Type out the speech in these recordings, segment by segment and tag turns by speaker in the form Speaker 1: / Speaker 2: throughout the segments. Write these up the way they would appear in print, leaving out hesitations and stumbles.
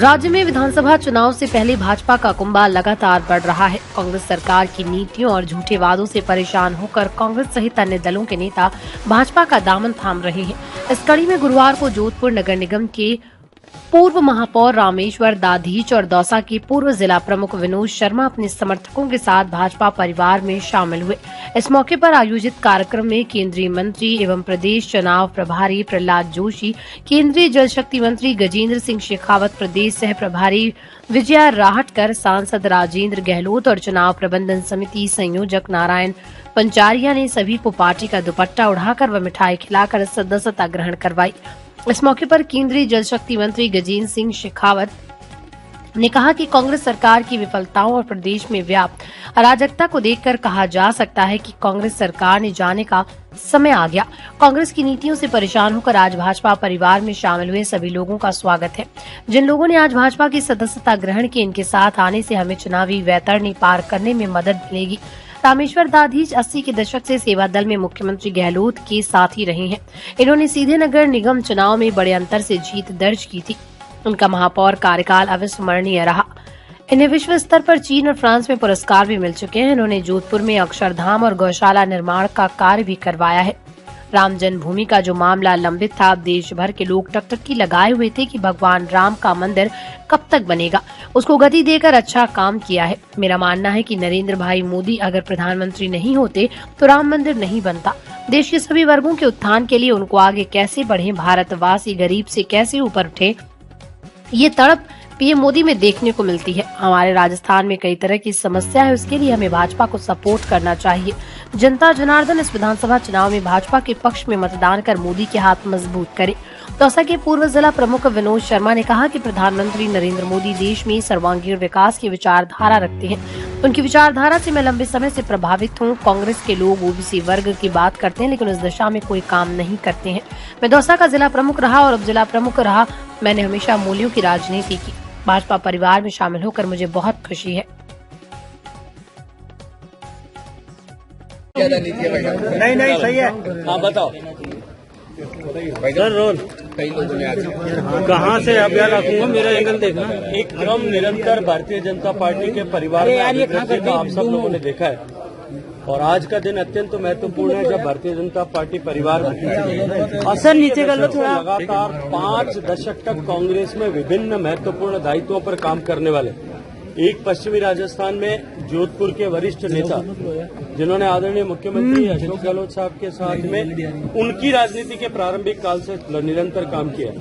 Speaker 1: राज्य में विधानसभा चुनाव से पहले भाजपा का कुंभा लगातार बढ़ रहा है। कांग्रेस सरकार की नीतियों और झूठे वादों से परेशान होकर कांग्रेस सहित अन्य दलों के नेता भाजपा का दामन थाम रहे हैं। इस कड़ी में गुरुवार को जोधपुर नगर निगम के पूर्व महापौर रामेश्वर दाधीच और दौसा के पूर्व जिला प्रमुख विनोद शर्मा अपने समर्थकों के साथ भाजपा परिवार में शामिल हुए। इस मौके पर आयोजित कार्यक्रम में केंद्रीय मंत्री एवं प्रदेश चुनाव प्रभारी प्रहलाद जोशी, केंद्रीय जल शक्ति मंत्री गजेंद्र सिंह शेखावत, प्रदेश सह प्रभारी विजया राहटकर, सांसद राजेंद्र गहलोत और चुनाव प्रबंधन समिति संयोजक नारायण पंचारिया ने सभी को पार्टी का दुपट्टा उड़ाकर व मिठाई खिलाकर सदस्यता ग्रहण करवाई। इस मौके पर केंद्रीय जल शक्ति मंत्री गजेंद्र सिंह शेखावत ने कहा कि कांग्रेस सरकार की विफलताओं और प्रदेश में व्याप्त अराजकता को देखकर कहा जा सकता है कि कांग्रेस सरकार ने जाने का समय आ गया। कांग्रेस की नीतियों से परेशान होकर आज भाजपा परिवार में शामिल हुए सभी लोगों का स्वागत है। जिन लोगों ने आज भाजपा की सदस्यता ग्रहण की, इनके साथ आने से हमें चुनावी वैतरणी पार करने में मदद मिलेगी। रामेश्वर दाधीच 80 के दशक से सेवा दल में मुख्यमंत्री गहलोत के साथ ही रहे हैं। इन्होंने सीधे नगर निगम चुनाव में बड़े अंतर से जीत दर्ज की थी। उनका महापौर कार्यकाल अविस्मरणीय रहा। इन्हें विश्व स्तर पर चीन और फ्रांस में पुरस्कार भी मिल चुके हैं। इन्होंने जोधपुर में अक्षरधाम और गौशाला निर्माण का कार्य भी करवाया है। राम जन्मभूमि का जो मामला लंबित था, देश भर के लोग टकटकी लगाए हुए थे कि भगवान राम का मंदिर कब तक बनेगा। उसको गति देकर अच्छा काम किया है। मेरा मानना है कि नरेंद्र भाई मोदी अगर प्रधानमंत्री नहीं होते तो राम मंदिर नहीं बनता। देश के सभी वर्गों के उत्थान के लिए उनको आगे कैसे बढ़े, भारतवासी गरीब से कैसे ऊपर उठे, ये तड़प पीएम मोदी में देखने को मिलती है। हमारे राजस्थान में कई तरह की समस्या है, उसके लिए हमें भाजपा को सपोर्ट करना चाहिए। जनता जनार्दन इस विधानसभा चुनाव में भाजपा के पक्ष में मतदान कर मोदी के हाथ मजबूत करे। दौसा के पूर्व जिला प्रमुख विनोद शर्मा ने कहा कि प्रधानमंत्री नरेंद्र मोदी देश में सर्वांगीण विकास की विचारधारा रखते हैं। उनकी विचारधारा से मैं लंबे समय से प्रभावित हूँ। कांग्रेस के लोग ओबीसी वर्ग की बात करते हैं, लेकिन उस दिशा में कोई काम नहीं करते हैं। मैं दौसा का जिला प्रमुख रहा और अब जिला प्रमुख रहा। मैंने हमेशा मूल्यों की राजनीति की। भाजपा परिवार में शामिल होकर मुझे बहुत खुशी है।
Speaker 2: नहीं सही है। हाँ बताओ सर। रोल
Speaker 3: कई लोगों ने आज
Speaker 2: कहाँ से अभियान रखूंगा, मेरा एंगल देखना। एक क्रम निरंतर भारतीय जनता पार्टी के परिवार में अभिवृद्धि का आप सब लोगों ने देखा है और आज का दिन अत्यंत महत्वपूर्ण है जब भारतीय जनता पार्टी परिवार असर नीचे कर लो थोड़ा। लगातार 5 दशक तक कांग्रेस में विभिन्न महत्वपूर्ण दायित्वों पर काम करने वाले एक पश्चिमी राजस्थान में जोधपुर के वरिष्ठ नेता जिन्होंने आदरणीय मुख्यमंत्री अशोक गहलोत साहब के साथ में उनकी राजनीति के प्रारंभिक काल से निरंतर काम किया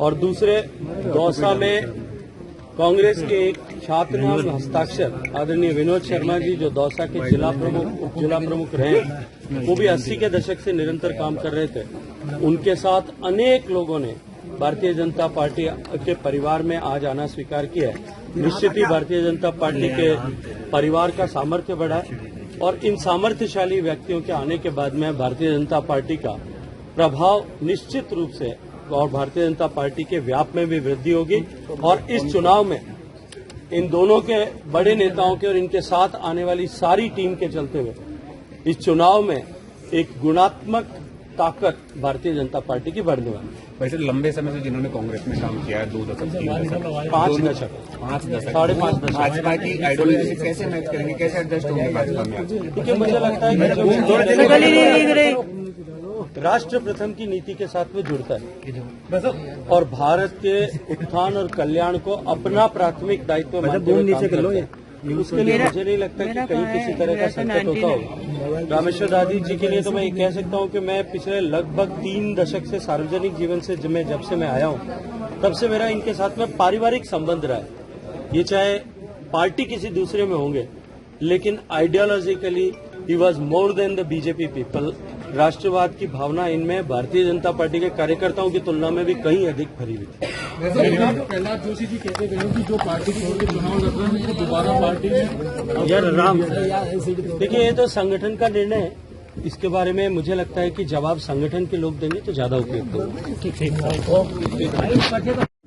Speaker 2: और दूसरे दौसा में कांग्रेस के एक छात्र नाम हस्ताक्षर आदरणीय विनोद शर्मा जी जो दौसा के जिला प्रमुख उप जिला प्रमुख रहे, वो भी 80 के दशक से निरंतर काम कर रहे थे। उनके साथ अनेक लोगों ने भारतीय जनता पार्टी के परिवार में आज आना स्वीकार किया है। निश्चित ही भारतीय जनता पार्टी के परिवार का सामर्थ्य बढ़ा है और इन सामर्थ्यशाली व्यक्तियों के आने के बाद में भारतीय जनता पार्टी का प्रभाव निश्चित रूप से और भारतीय जनता पार्टी के व्याप में भी वृद्धि होगी और इस चुनाव में इन दोनों के बड़े नेताओं के और इनके साथ आने वाली सारी टीम के चलते हुए इस चुनाव में एक गुणात्मक ताकत भारतीय जनता पार्टी की बढ़ने वाली है।
Speaker 3: वैसे लंबे समय से जिन्होंने कांग्रेस में काम किया है 2 दशक 3 दशक
Speaker 2: 5 दशक 5.5 दशक
Speaker 3: भाजपा की आइडियोलॉजी से कैसे मैच करेंगे, कैसे एडजस्ट होंगे भाजपा में?
Speaker 2: क्योंकि मुझे लगता है कि राष्ट्र प्रथम की नीति के साथ में जुड़ता है और भारत के उत्थान और कल्याण को अपना प्राथमिक दायित्व मानते हुए काम करता है। उसके लिए मुझे नहीं लगता कि कहीं किसी तरह का संकट होता होगा। रामेश्वर दादी जी के लिए तो मैं ये कह सकता हूँ कि मैं पिछले लगभग 3 दशक से सार्वजनिक जीवन से जब से मैं आया हूँ तब से मेरा इनके साथ में पारिवारिक संबंध रहा है। ये चाहे पार्टी किसी दूसरे में होंगे, लेकिन ideologically he was more than the BJP people. राष्ट्रवाद की भावना इनमें भारतीय जनता पार्टी के कार्यकर्ताओं की तुलना में भी कहीं अधिक भरी हुई थी।
Speaker 4: प्रहलाद जोशी जी कहते हैं कि जो पार्टी छोड़ के चुनाव लड़ रहे हैं तो दोबारा पार्टी में
Speaker 2: यार राम, देखिए ये तो संगठन का निर्णय है। इसके बारे में मुझे लगता है कि जवाब संगठन के लोग देंगे तो ज्यादा उपयुक्त होगा।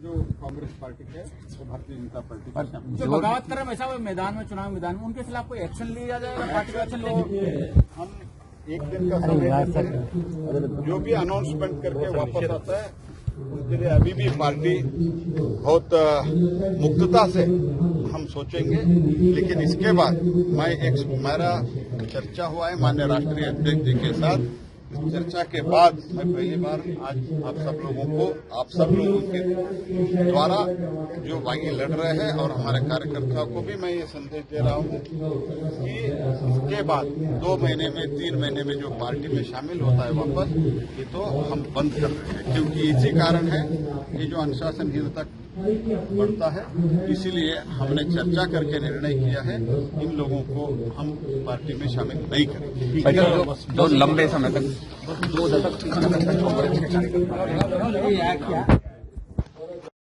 Speaker 4: जो कांग्रेस पार्टी है वो भारतीय जनता पार्टी जो बगावत कर रहे हैं वैसा मैदान में चुनाव मैदान में उनके खिलाफ कोई एक्शन लिया जाएगा, पार्टी का एक्शन लेगी।
Speaker 5: हम एक दिन का समय जो भी अनाउंसमेंट करके वापस आता है उनके लिए अभी भी पार्टी बहुत मुक्तता से हम सोचेंगे। लेकिन इसके बाद मेरा चर्चा हुआ है माननीय राष्ट्रीय अध्यक्ष जी के साथ। इस चर्चा के बाद मैं पहली बार आज आप सब लोगों के द्वारा जो बागी लड़ रहे हैं और हमारे कार्यकर्ताओं को भी मैं ये संदेश दे रहा हूं कि इसके बाद 2 महीने में 3 महीने में जो पार्टी में शामिल होता है वापस, ये तो हम बंद कर रहे हैं, क्योंकि इसी कारण है कि जो अनुशासनहीनता बढ़ता है। इसीलिए हमने चर्चा करके निर्णय किया है इन लोगों को हम पार्टी में शामिल नहीं करेंगे।
Speaker 3: जो लंबे समय तक 2 दशक